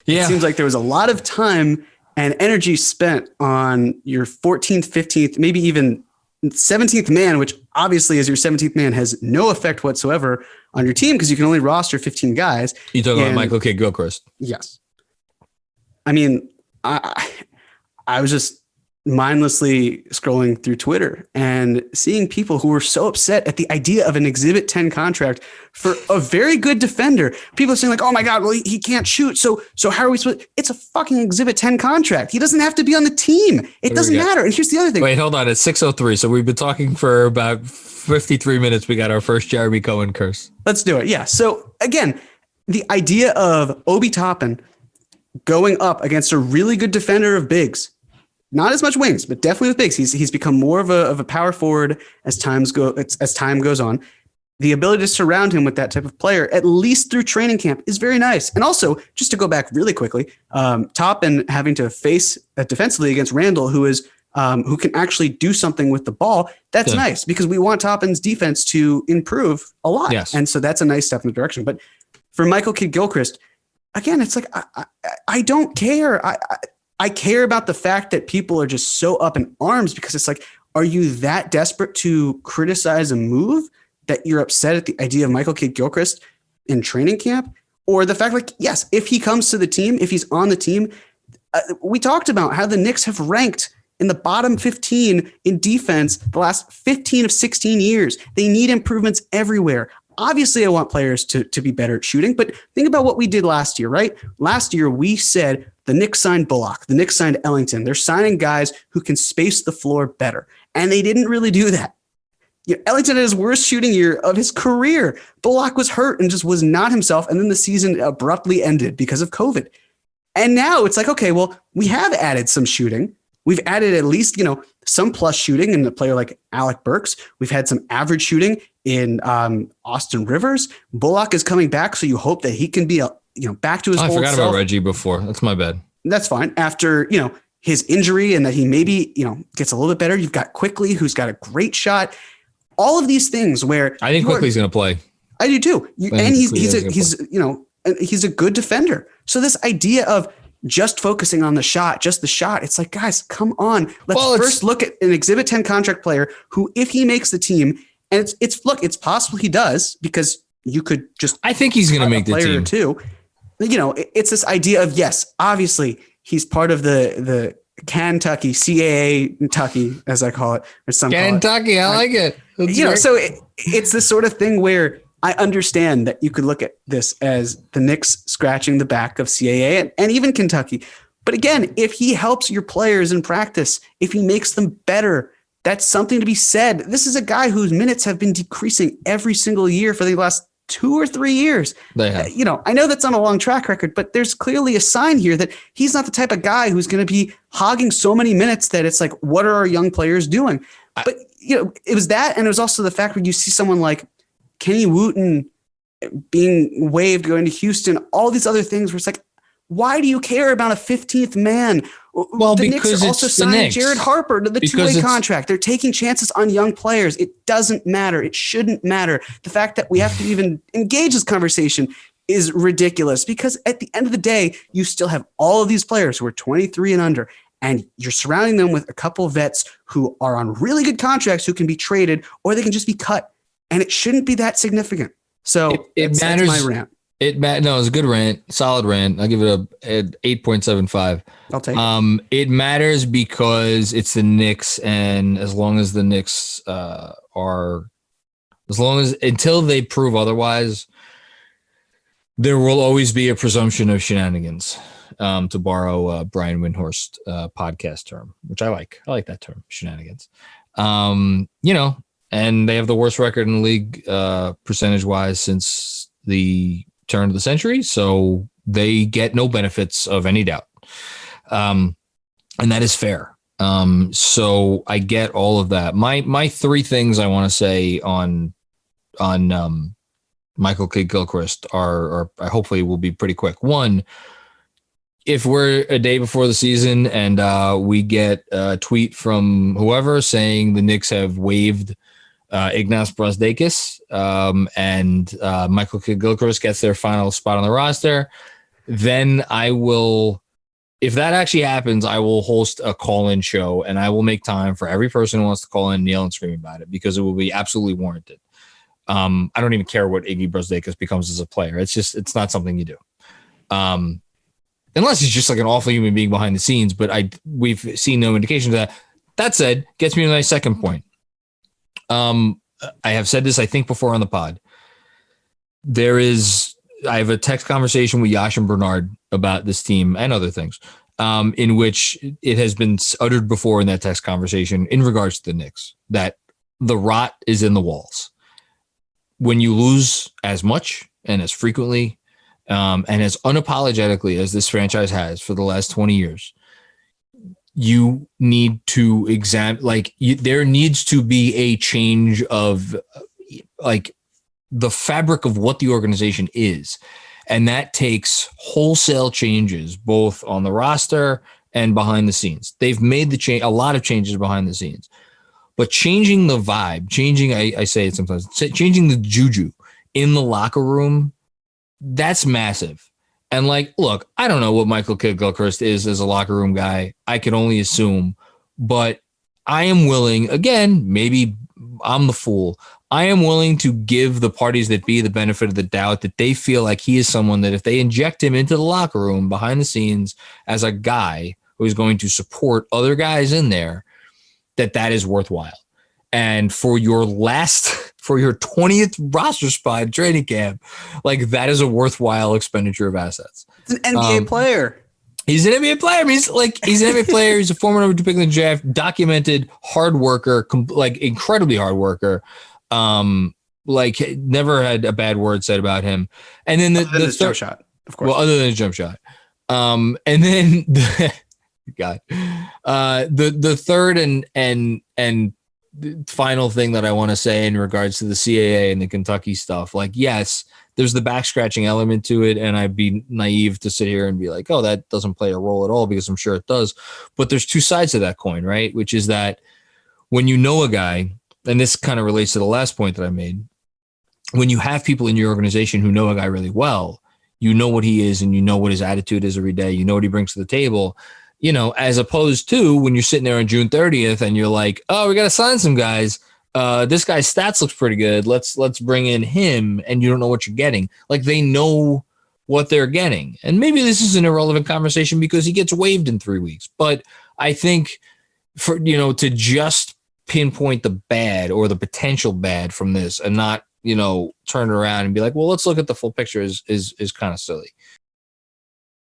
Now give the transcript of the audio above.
Yeah. It seems like there was a lot of time and energy spent on your 14th, 15th, maybe even 17th man, which obviously as your 17th man has no effect whatsoever on your team because you can only roster 15 guys. You talking about Michael Kidd-Gilchrist? Yes. I mean, I was just mindlessly scrolling through Twitter and seeing people who were so upset at the idea of an Exhibit 10 contract for a very good defender. People saying like, oh my God, well, he can't shoot. So how are we supposed to? It's a fucking Exhibit 10 contract. He doesn't have to be on the team. It doesn't matter. And here's the other thing. Wait, hold on. It's 6:03. So we've been talking for about 53 minutes. We got our first Jeremy Cohen curse. Let's do it. Yeah. So again, the idea of Obi Toppin going up against a really good defender of bigs, not as much wings, but definitely with bigs. He's become more of a power forward as time goes on. The ability to surround him with that type of player, at least through training camp, is very nice. And also, just to go back really quickly, Toppin having to face defensively against Randall, who can actually do something with the ball. That's nice because we want Toppin's defense to improve a lot. Yes. And so that's a nice step in the direction. But for Michael Kidd-Gilchrist, again, it's like I don't care. I care about the fact that people are just so up in arms because it's like, are you that desperate to criticize a move that you're upset at the idea of Michael Kidd-Gilchrist in training camp? Or the fact like, yes, if he comes to the team, if he's on the team, we talked about how the Knicks have ranked in the bottom 15 in defense the last 15 of 16 years. They need improvements everywhere. Obviously, I want players to be better at shooting, but think about what we did last year, right? Last year, we said the Knicks signed Bullock, the Knicks signed Ellington. They're signing guys who can space the floor better, and they didn't really do that. Ellington had his worst shooting year of his career. Bullock was hurt and just was not himself, and then the season abruptly ended because of COVID. And now it's like, okay, well, we have added some shooting. We've added at least, some plus shooting in a player like Alec Burks. We've had some average shooting in Austin Rivers. Bullock is coming back, so you hope that he can be back to his old self. I forgot about Reggie before. That's my bad. That's fine. After, his injury and that he maybe, gets a little bit better. You've got Quickley, who's got a great shot. All of these things where I think Quickley's going to play. I do too. And he's a good defender. So this idea of just focusing on just the shot. It's like, guys, come on. Let's first look at an Exhibit 10 contract player who, if he makes the team, and it's possible he does because you could just. I think he's going to make the team too. It's this idea of, yes, obviously he's part of the Kentucky, CAA Kentucky, as I call it, or some Kentucky. I like it. So it's this sort of thing where I understand that you could look at this as the Knicks scratching the back of CAA and even Kentucky. But again, if he helps your players in practice, if he makes them better, that's something to be said. This is a guy whose minutes have been decreasing every single year for the last 2 or 3 years. I know that's on a long track record, but there's clearly a sign here that he's not the type of guy who's going to be hogging so many minutes that it's like, what are our young players doing? But, it was that. And it was also the fact when you see someone like Kenny Wooten being waived, going to Houston, all these other things where it's like, why do you care about a 15th man? Well, the because Knicks are also signing Jared Harper to the two-way contract. They're taking chances on young players. It doesn't matter. It shouldn't matter. The fact that we have to even engage this conversation is ridiculous because at the end of the day, you still have all of these players who are 23 and under, and you're surrounding them with a couple of vets who are on really good contracts who can be traded or they can just be cut. And it shouldn't be that significant. So it matters. That's my rant. No, it's a good rant, solid rant. I'll give it an 8.75. I'll take it. It matters because it's the Knicks, and as long as the Knicks until they prove otherwise, there will always be a presumption of shenanigans. To borrow Brian Windhorst podcast term, which I like. I like that term, shenanigans. And they have the worst record in the league percentage-wise since the turn of the century, so they get no benefits of any doubt. And that is fair. So I get all of that. My 3 things I want to say on Michael Kidd-Gilchrist are hopefully will be pretty quick. One, if we're a day before the season and we get a tweet from whoever saying the Knicks have waived Ignas Brazdeikis and Michael Kidd-Gilchrist gets their final spot on the roster, then I will, if that actually happens, I will host a call-in show and I will make time for every person who wants to call in, kneel and scream about it because it will be absolutely warranted. I don't even care what Iggy Brozdeikis becomes as a player. It's not something you do. Unless he's just like an awful human being behind the scenes, but we've seen no indication of that. That said, gets me to my second point. I have said this, I think, before on the pod. I have a text conversation with Yash and Bernard about this team and other things, in which it has been uttered before in that text conversation in regards to the Knicks, that the rot is in the walls. When you lose as much and as frequently and as unapologetically as this franchise has for the last 20 years, you need to there needs to be a change of like the fabric of what the organization is. And that takes wholesale changes, both on the roster and behind the scenes. They've made a lot of changes behind the scenes, but changing the vibe, I say it sometimes, changing the juju in the locker room, that's massive. And like, look, I don't know what Michael Kidd-Gilchrist is as a locker room guy. I can only assume, but I am willing, again, maybe I'm the fool. I am willing to give the parties that be the benefit of the doubt that they feel like he is someone that if they inject him into the locker room behind the scenes as a guy who is going to support other guys in there, that is worthwhile. And for your 20th roster spot in training camp, like that is a worthwhile expenditure of assets. It's an NBA player. He's an NBA player. I mean, he's an NBA player. He's a former number 2 pick in the draft, documented hard worker, like incredibly hard worker. Like never had a bad word said about him. And then the jump shot, of course. Well, other than his jump shot. And then the third and final thing that I want to say in regards to the CAA and the Kentucky stuff, like, yes, there's the back scratching element to it. And I'd be naive to sit here and be like, oh, that doesn't play a role at all, because I'm sure it does. But there's two sides to that coin, right? Which is that when you know a guy, and this kind of relates to the last point that I made, when you have people in your organization who know a guy really well, you know what he is and you know what his attitude is every day. You know what he brings to the table. You know, as opposed to when you're sitting there on June 30th and you're like, oh, we got to sign some guys. This guy's stats looks pretty good. Let's bring in him. And you don't know what you're getting. Like, they know what they're getting. And maybe this is an irrelevant conversation because he gets waived in 3 weeks. But I think to just pinpoint the bad or the potential bad from this and not, turn around and be like, well, let's look at the full picture is kind of silly.